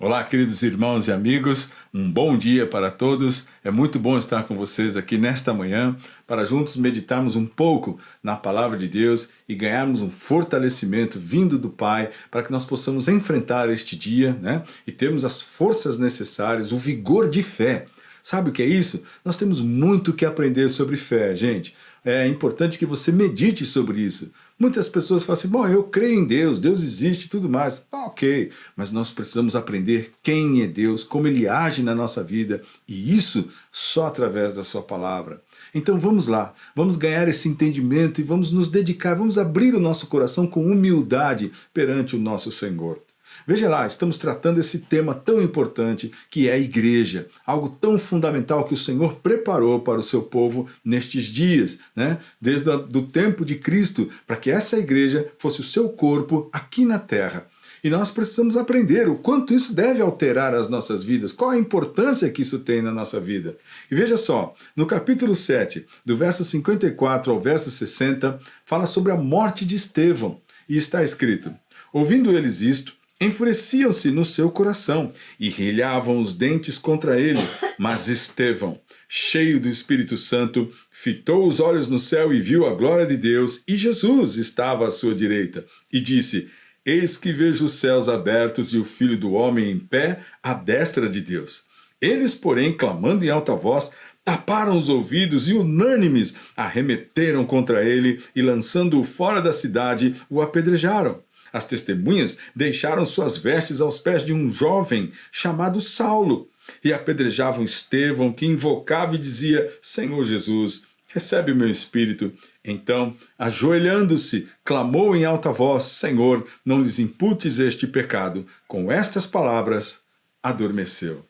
Olá, queridos irmãos e amigos, um bom dia para todos. É muito bom estar com vocês aqui nesta manhã para juntos meditarmos um pouco na palavra de Deus e ganharmos um fortalecimento vindo do Pai para que nós possamos enfrentar este dia, né? E termos as forças necessárias, o vigor de fé. Sabe o que é isso? Nós temos muito que aprender sobre fé, gente. É importante que você medite sobre isso. Muitas pessoas falam assim, bom, eu creio em Deus, Deus existe e tudo mais. Ok, mas nós precisamos aprender quem é Deus, como Ele age na nossa vida, e isso só através da sua palavra. Então vamos lá, vamos ganhar esse entendimento e vamos nos dedicar, vamos abrir o nosso coração com humildade perante o nosso Senhor. Veja lá, estamos tratando esse tema tão importante que é a igreja, algo tão fundamental que o Senhor preparou para o seu povo nestes dias, né? Desde o tempo de Cristo, para que essa igreja fosse o seu corpo aqui na terra. E nós precisamos aprender o quanto isso deve alterar as nossas vidas, qual a importância que isso tem na nossa vida. E veja só, no capítulo 7, do verso 54 ao verso 60, fala sobre a morte de Estevão. E está escrito, ouvindo eles isto, enfureciam-se no seu coração e rilhavam os dentes contra ele. Mas Estevão, cheio do Espírito Santo, fitou os olhos no céu e viu a glória de Deus, e Jesus estava à sua direita. E disse, eis que vejo os céus abertos e o Filho do Homem em pé à destra de Deus. Eles, porém, clamando em alta voz, taparam os ouvidos e unânimes arremeteram contra ele e, lançando-o fora da cidade, o apedrejaram. As testemunhas deixaram suas vestes aos pés de um jovem chamado Saulo e apedrejavam Estevão, que invocava e dizia, Senhor Jesus, recebe o meu espírito. Então, ajoelhando-se, clamou em alta voz, Senhor, não lhes imputes este pecado. Com estas palavras, adormeceu.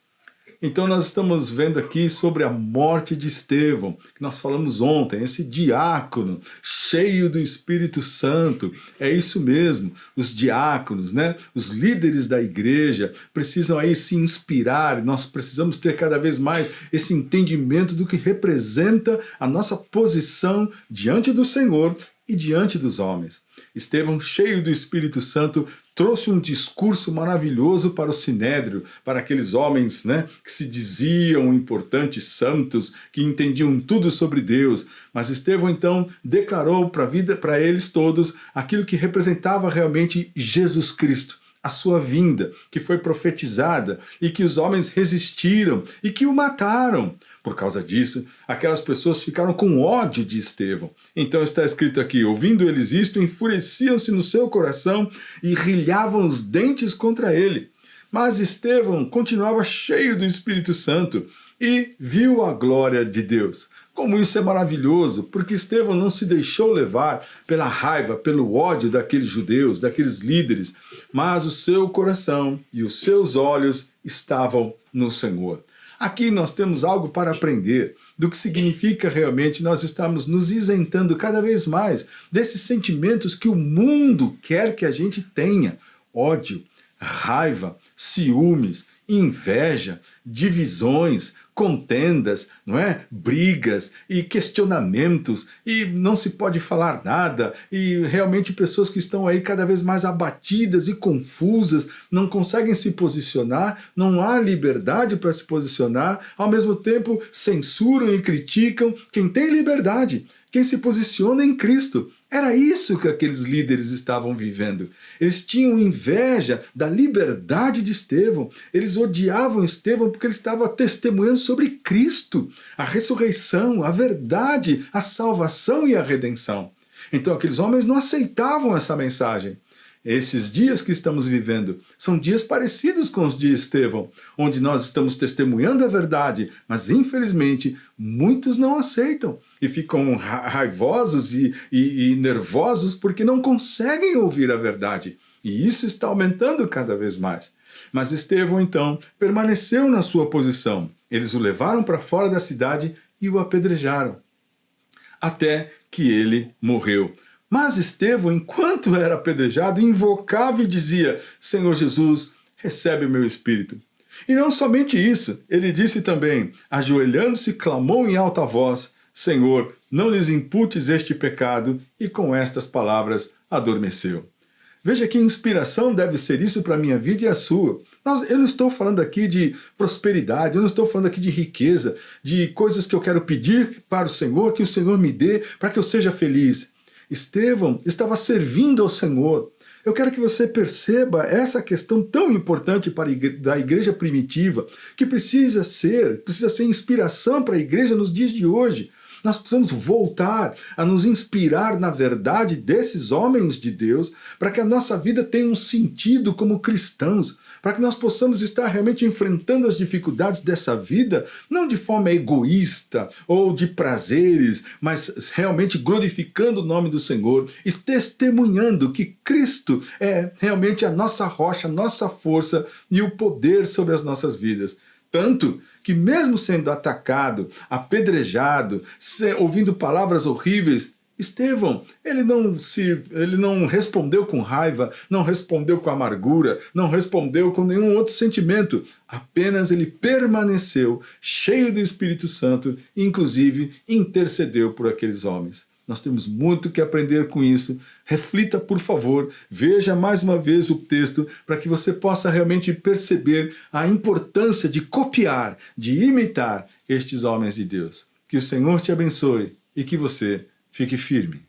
Então nós estamos vendo aqui sobre a morte de Estevão, que nós falamos ontem, esse diácono cheio do Espírito Santo. É isso mesmo, os diáconos, né? Os líderes da igreja precisam aí se inspirar, nós precisamos ter cada vez mais esse entendimento do que representa a nossa posição diante do Senhor e diante dos homens. Estevão, cheio do Espírito Santo, trouxe um discurso maravilhoso para o Sinédrio, para aqueles homens, né, que se diziam importantes santos, que entendiam tudo sobre Deus. Mas Estevão, então, declarou para eles todos aquilo que representava realmente Jesus Cristo, a sua vinda, que foi profetizada e que os homens resistiram e que o mataram. Por causa disso, aquelas pessoas ficaram com ódio de Estevão. Então está escrito aqui, ouvindo eles isto, enfureciam-se no seu coração e rilhavam os dentes contra ele. Mas Estevão continuava cheio do Espírito Santo e viu a glória de Deus. Como isso é maravilhoso, porque Estevão não se deixou levar pela raiva, pelo ódio daqueles judeus, daqueles líderes, mas o seu coração e os seus olhos estavam no Senhor. Aqui nós temos algo para aprender do que significa realmente nós estamos nos isentando cada vez mais desses sentimentos que o mundo quer que a gente tenha. Ódio, raiva, ciúmes, inveja, divisões, contendas, não é? Brigas e questionamentos e não se pode falar nada e realmente pessoas que estão aí cada vez mais abatidas e confusas, não conseguem se posicionar, não há liberdade para se posicionar, ao mesmo tempo censuram e criticam quem tem liberdade, quem se posiciona em Cristo. Era isso que aqueles líderes estavam vivendo. Eles tinham inveja da liberdade de Estevão. Eles odiavam Estevão porque ele estava testemunhando sobre Cristo, a ressurreição, a verdade, a salvação e a redenção. Então aqueles homens não aceitavam essa mensagem. Esses dias que estamos vivendo são dias parecidos com os de Estevão, onde nós estamos testemunhando a verdade, mas infelizmente muitos não aceitam e ficam raivosos e nervosos porque não conseguem ouvir a verdade. E isso está aumentando cada vez mais. Mas Estevão então permaneceu na sua posição. Eles o levaram para fora da cidade e o apedrejaram, até que ele morreu. Mas Estevão, enquanto era apedrejado, invocava e dizia, Senhor Jesus, recebe o meu espírito. E não somente isso, ele disse também, ajoelhando-se, clamou em alta voz, Senhor, não lhes imputes este pecado, e com estas palavras adormeceu. Veja que inspiração deve ser isso para a minha vida e a sua. Eu não estou falando aqui de prosperidade, eu não estou falando aqui de riqueza, de coisas que eu quero pedir para o Senhor, que o Senhor me dê para que eu seja feliz. Estevão estava servindo ao Senhor. Eu quero que você perceba essa questão tão importante da igreja primitiva, que precisa ser inspiração para a igreja nos dias de hoje. Nós precisamos voltar a nos inspirar na verdade desses homens de Deus, para que a nossa vida tenha um sentido como cristãos, para que nós possamos estar realmente enfrentando as dificuldades dessa vida, não de forma egoísta ou de prazeres, mas realmente glorificando o nome do Senhor e testemunhando que Cristo é realmente a nossa rocha, a nossa força e o poder sobre as nossas vidas. Tanto que mesmo sendo atacado, apedrejado, ouvindo palavras horríveis, Estevão, ele não respondeu com raiva, não respondeu com amargura, não respondeu com nenhum outro sentimento. Apenas ele permaneceu cheio do Espírito Santo e, inclusive, intercedeu por aqueles homens. Nós temos muito que aprender com isso. Reflita, por favor, veja mais uma vez o texto para que você possa realmente perceber a importância de copiar, de imitar estes homens de Deus. Que o Senhor te abençoe e que você fique firme.